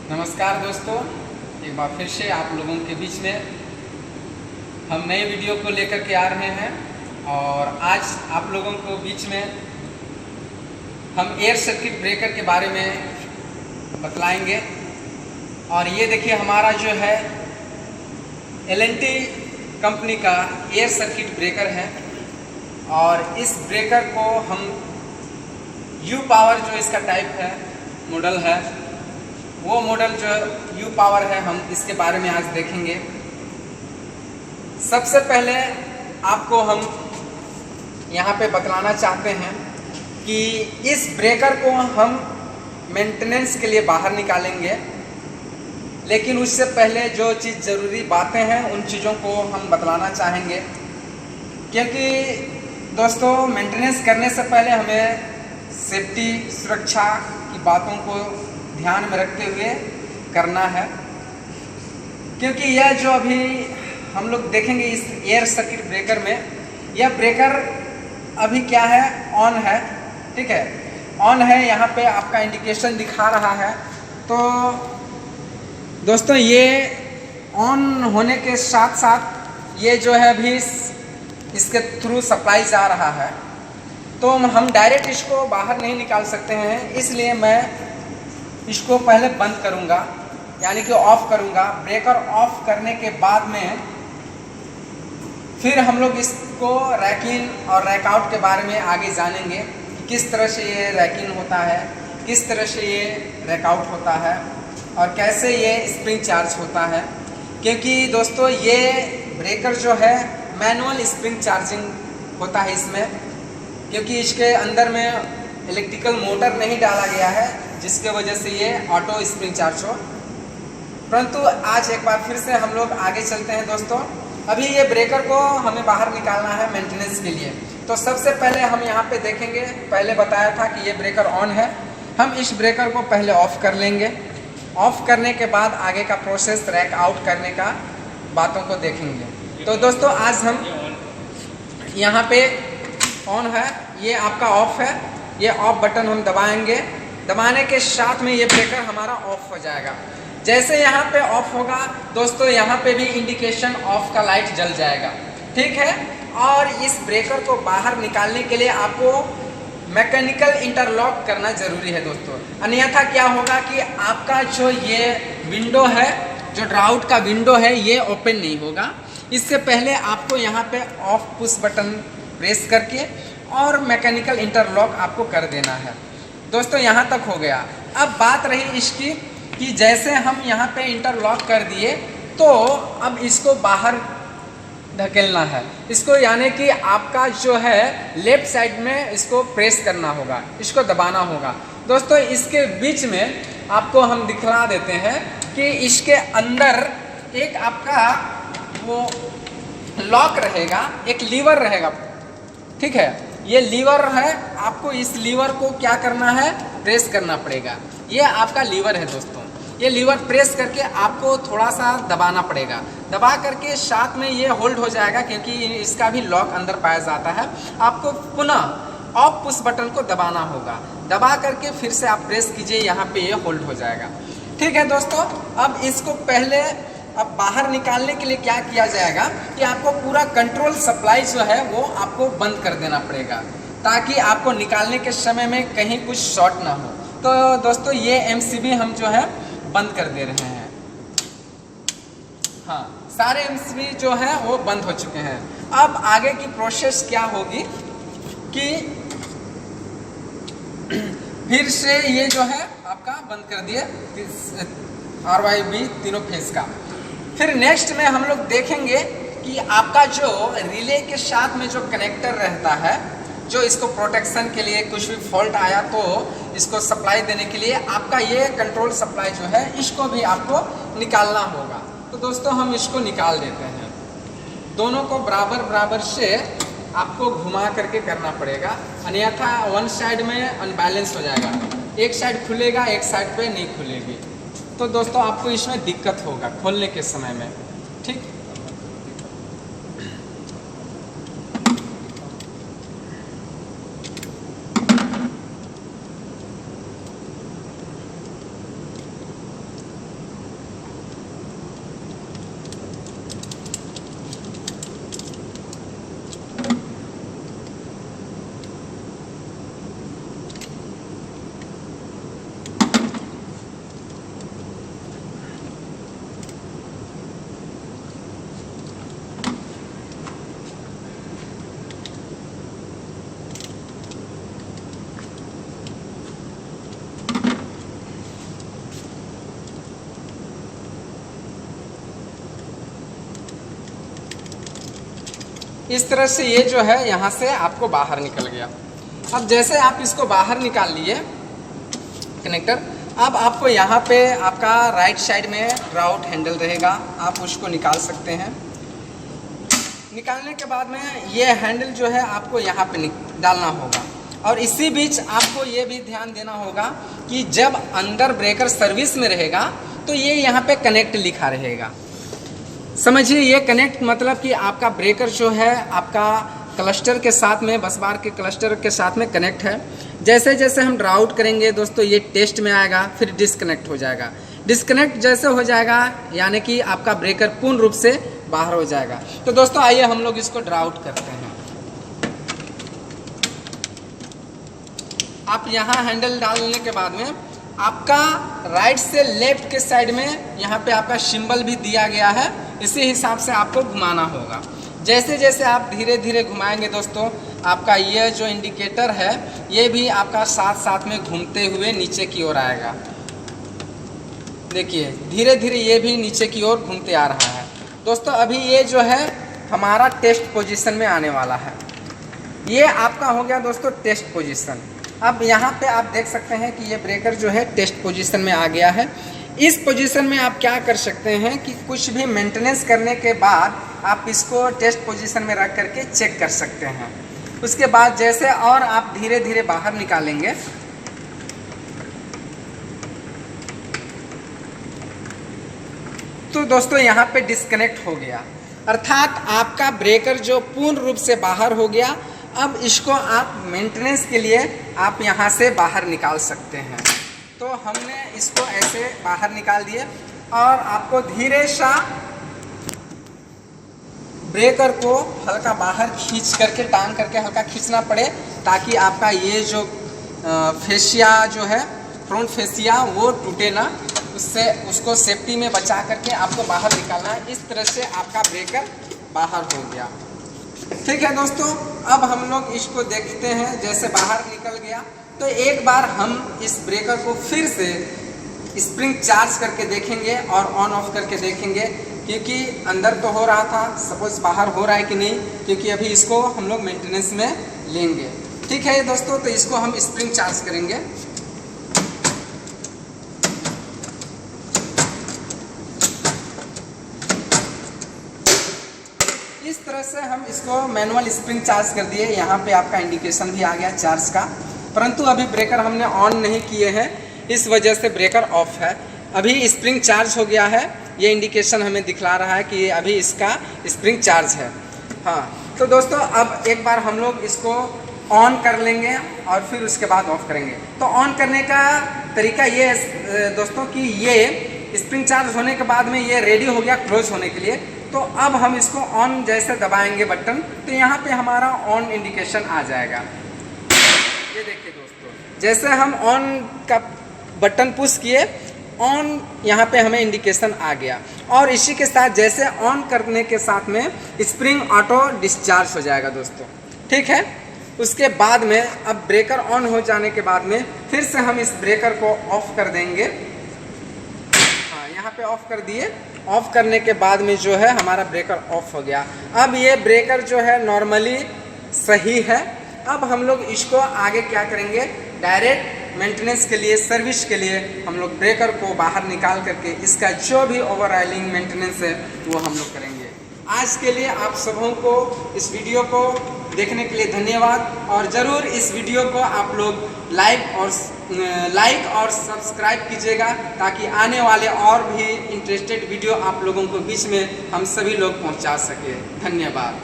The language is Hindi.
नमस्कार दोस्तों, एक बार फिर से आप लोगों के बीच में हम नए वीडियो को लेकर के आ रहे हैं। और आज आप लोगों को बीच में हम एयर सर्किट ब्रेकर के बारे में बतलाएंगे। और ये देखिए, हमारा जो है L&T कंपनी का एयर सर्किट ब्रेकर है। और इस ब्रेकर को हम U पावर, जो इसका टाइप है, मॉडल है, वो मॉडल जो U पावर है, हम इसके बारे में आज देखेंगे। सबसे पहले आपको हम यहाँ पे बतलाना चाहते हैं कि इस ब्रेकर को हम मेंटेनेंस के लिए बाहर निकालेंगे, लेकिन उससे पहले जो चीज़ ज़रूरी बातें हैं उन चीज़ों को हम बतलाना चाहेंगे। क्योंकि दोस्तों, मेंटेनेंस करने से पहले हमें सेफ्टी, सुरक्षा की बातों को ध्यान में रखते हुए करना है। क्योंकि यह जो अभी हम लोग देखेंगे इस एयर सर्किट ब्रेकर में, यह ब्रेकर अभी क्या है, ऑन है। ठीक है, ऑन है। यहाँ पे आपका इंडिकेशन दिखा रहा है। तो दोस्तों, ये ऑन होने के साथ साथ ये जो है अभी इसके थ्रू सप्लाई जा रहा है, तो हम डायरेक्ट इसको बाहर नहीं निकाल सकते हैं। इसलिए मैं इसको पहले बंद करूंगा, यानी कि ऑफ करूंगा। ब्रेकर ऑफ करने के बाद में फिर हम लोग इसको रैक इन और रैक आउट के बारे में आगे जानेंगे कि किस तरह से ये रैक इन होता है, किस तरह से ये रैक आउट होता है और कैसे ये स्प्रिंग चार्ज होता है। क्योंकि दोस्तों, ये ब्रेकर जो है मैनुअल स्प्रिंग चार्जिंग होता है इसमें, क्योंकि इसके अंदर में इलेक्ट्रिकल मोटर नहीं डाला गया है, जिसके वजह से ये ऑटो स्प्रिंग चार्ज हो। परंतु आज एक बार फिर से हम लोग आगे चलते हैं दोस्तों। अभी ये ब्रेकर को हमें बाहर निकालना है मेंटेनेंस के लिए। तो सबसे पहले हम यहाँ पे देखेंगे, पहले बताया था कि ये ब्रेकर ऑन है। हम इस ब्रेकर को पहले ऑफ कर लेंगे। ऑफ करने के बाद आगे का प्रोसेस रैक आउट करने का बातों को देखेंगे। तो दोस्तों, आज हम यहाँ पे ऑन है, ये आपका ऑफ है। ये ऑफ बटन हम दबाएंगे। दबाने के साथ में ये ब्रेकर हमारा ऑफ हो जाएगा। जैसे यहाँ पे ऑफ होगा दोस्तों, यहाँ पे भी इंडिकेशन ऑफ का लाइट जल जाएगा। ठीक है। और इस ब्रेकर को बाहर निकालने के लिए आपको मैकेनिकल इंटरलॉक करना जरूरी है दोस्तों। अन्यथा क्या होगा कि आपका जो ये विंडो है, जो ड्राउट का विंडो है, ये ओपन नहीं होगा। इससे पहले आपको यहाँ पे ऑफ पुश बटन प्रेस करके और मैकेनिकल इंटरलॉक आपको कर देना है दोस्तों। यहाँ तक हो गया। अब बात रही इसकी कि जैसे हम यहाँ पे इंटरलॉक कर दिए, तो अब इसको बाहर धकेलना है इसको, यानी कि आपका जो है लेफ्ट साइड में इसको प्रेस करना होगा, इसको दबाना होगा दोस्तों। इसके बीच में आपको हम दिखला देते हैं कि इसके अंदर एक आपका वो लॉक रहेगा, एक लीवर रहेगा। ठीक है, ये लीवर है। आपको इस लीवर को क्या करना है, प्रेस करना पड़ेगा। ये आपका लीवर है दोस्तों। ये लीवर प्रेस करके आपको थोड़ा सा दबाना पड़ेगा। दबा करके साथ में ये होल्ड हो जाएगा, क्योंकि इसका भी लॉक अंदर पाया जाता है। आपको पुनः ऑफ पुश बटन को दबाना होगा। दबा करके फिर से आप प्रेस कीजिए, यहाँ पे ये होल्ड हो जाएगा। ठीक है दोस्तों। अब इसको पहले अब बाहर निकालने के लिए क्या किया जाएगा कि आपको पूरा कंट्रोल सप्लाई जो है वो आपको बंद कर देना पड़ेगा, ताकि आपको निकालने के समय में कहीं कुछ शॉर्ट ना हो। तो दोस्तों, ये MCB हम जो है बंद कर दे रहे हैं। हाँ, सारे MCB जो है वो बंद हो चुके हैं। अब आगे की प्रोसेस क्या होगी कि फिर से ये जो है आपका बंद कर दिए RYB तीनों फेज का। फिर नेक्स्ट में हम लोग देखेंगे कि आपका जो रिले के साथ में जो कनेक्टर रहता है, जो इसको प्रोटेक्शन के लिए कुछ भी फॉल्ट आया तो इसको सप्लाई देने के लिए आपका ये कंट्रोल सप्लाई जो है, इसको भी आपको निकालना होगा। तो दोस्तों, हम इसको निकाल देते हैं। दोनों को बराबर बराबर से आपको घुमा करके करना पड़ेगा, अन्यथा वन साइड में अनबैलेंस हो जाएगा। एक साइड खुलेगा, एक साइड पे नहीं खुलेगी। तो दोस्तों, आपको इसमें दिक्कत होगा खोलने के समय में। ठीक, इस तरह से ये जो है यहाँ से आपको बाहर निकल गया। अब जैसे आप इसको बाहर निकाल लिए कनेक्टर, अब आपको यहाँ पे आपका राइट साइड में राउट हैंडल रहेगा, आप उसको निकाल सकते हैं। निकालने के बाद में ये हैंडल जो है आपको यहाँ पे डालना होगा। और इसी बीच आपको ये भी ध्यान देना होगा कि जब अंदर ब्रेकर सर्विस में रहेगा तो ये यहाँ पे कनेक्ट लिखा रहेगा। समझिए, ये कनेक्ट मतलब कि आपका ब्रेकर जो है आपका क्लस्टर के साथ में, बस बार के क्लस्टर के साथ में कनेक्ट है। जैसे जैसे हम राउट करेंगे दोस्तों ये टेस्ट में आएगा, फिर डिस्कनेक्ट हो जाएगा। डिस्कनेक्ट जैसे हो जाएगा यानी कि आपका ब्रेकर पूर्ण रूप से बाहर हो जाएगा। तो दोस्तों आइए हम लोग इसको ड्राउट करते हैं। आप यहाँ हैंडल डालने के बाद में आपका राइट से लेफ्ट के साइड में यहाँ पे आपका सिंबल भी दिया गया है, इसी हिसाब से आपको घुमाना होगा। जैसे जैसे आप धीरे धीरे घुमाएंगे दोस्तों, आपका ये जो इंडिकेटर है ये भी आपका साथ साथ में घूमते हुए नीचे की ओर आएगा। देखिए धीरे धीरे ये भी नीचे की ओर घूमते आ रहा है। दोस्तों अभी ये जो है हमारा टेस्ट पोजीशन में आने वाला है। ये आपका हो गया दोस्तों टेस्ट पोजीशन। अब यहाँ पे आप देख सकते हैं कि ये ब्रेकर जो है टेस्ट पोजीशन में आ गया है। इस पोजीशन में आप क्या कर सकते हैं कि कुछ भी मेंटेनेंस करने के बाद आप इसको टेस्ट पोजीशन में रख करके चेक कर सकते हैं। उसके बाद जैसे और आप धीरे धीरे बाहर निकालेंगे तो दोस्तों यहाँ पे डिस्कनेक्ट हो गया, अर्थात आपका ब्रेकर जो पूर्ण रूप से बाहर हो गया। अब इसको आप मेंटेनेंस के लिए आप यहाँ से बाहर निकाल सकते हैं। तो हमने इसको ऐसे बाहर निकाल दिए और आपको धीरे सा ब्रेकर को हल्का बाहर खींच करके, टांग करके हल्का खींचना पड़े ताकि आपका ये जो फेसिया जो है फ्रंट फेसिया वो टूटे ना, उससे उसको सेफ्टी में बचा करके आपको बाहर निकालना है। इस तरह से आपका ब्रेकर बाहर हो गया। ठीक है दोस्तों, अब हम लोग इसको देखते हैं। जैसे बाहर निकल गया तो एक बार हम इस ब्रेकर को फिर से स्प्रिंग चार्ज करके देखेंगे और ऑन ऑफ करके देखेंगे, क्योंकि अंदर तो हो रहा था, सपोज बाहर हो रहा है कि नहीं, क्योंकि अभी इसको हम लोग मेंटेनेंस में लेंगे। ठीक है दोस्तों, तो इसको हम स्प्रिंग चार्ज करेंगे। इस तरह से हम इसको मैनुअल स्प्रिंग चार्ज कर दिए। यहाँ पे आपका इंडिकेशन भी आ गया चार्ज का, परंतु अभी ब्रेकर हमने ऑन नहीं किए हैं, इस वजह से ब्रेकर ऑफ है। अभी स्प्रिंग चार्ज हो गया है, ये इंडिकेशन हमें दिखला रहा है कि अभी इसका स्प्रिंग चार्ज है। हाँ तो दोस्तों अब एक बार हम लोग इसको ऑन कर लेंगे और फिर उसके बाद ऑफ करेंगे। तो ऑन करने का तरीका ये है दोस्तों कि ये स्प्रिंग चार्ज होने के बाद में ये रेडी हो गया क्लोज होने के लिए। तो अब हम इसको ऑन जैसे दबाएंगे बटन तो यहाँ पे हमारा ऑन इंडिकेशन आ जाएगा। ये देखिए दोस्तों, जैसे हम ऑन का बटन पुश किए, ऑन यहाँ पे हमें इंडिकेशन आ गया। और इसी के साथ जैसे ऑन करने के साथ में स्प्रिंग ऑटो डिस्चार्ज हो जाएगा दोस्तों। ठीक है, उसके बाद में अब ब्रेकर ऑन हो जाने के बाद में फिर से हम इस ब्रेकर को ऑफ कर देंगे। हाँ, यहाँ पे ऑफ कर दिए। ऑफ करने के बाद में जो है हमारा ब्रेकर ऑफ हो गया। अब ये ब्रेकर जो है नॉर्मली सही है। अब हम लोग इसको आगे क्या करेंगे, डायरेक्ट मेंटेनेंस के लिए, सर्विस के लिए हम लोग ब्रेकर को बाहर निकाल करके इसका जो भी ओवरऑलिंग मेंटेनेंस है वो हम लोग करेंगे। आज के लिए आप सबों को इस वीडियो को देखने के लिए धन्यवाद। और ज़रूर इस वीडियो को आप लोग लाइक और सब्सक्राइब कीजिएगा ताकि आने वाले और भी इंटरेस्टेड वीडियो आप लोगों को बीच में हम सभी लोग पहुंचा सके। धन्यवाद।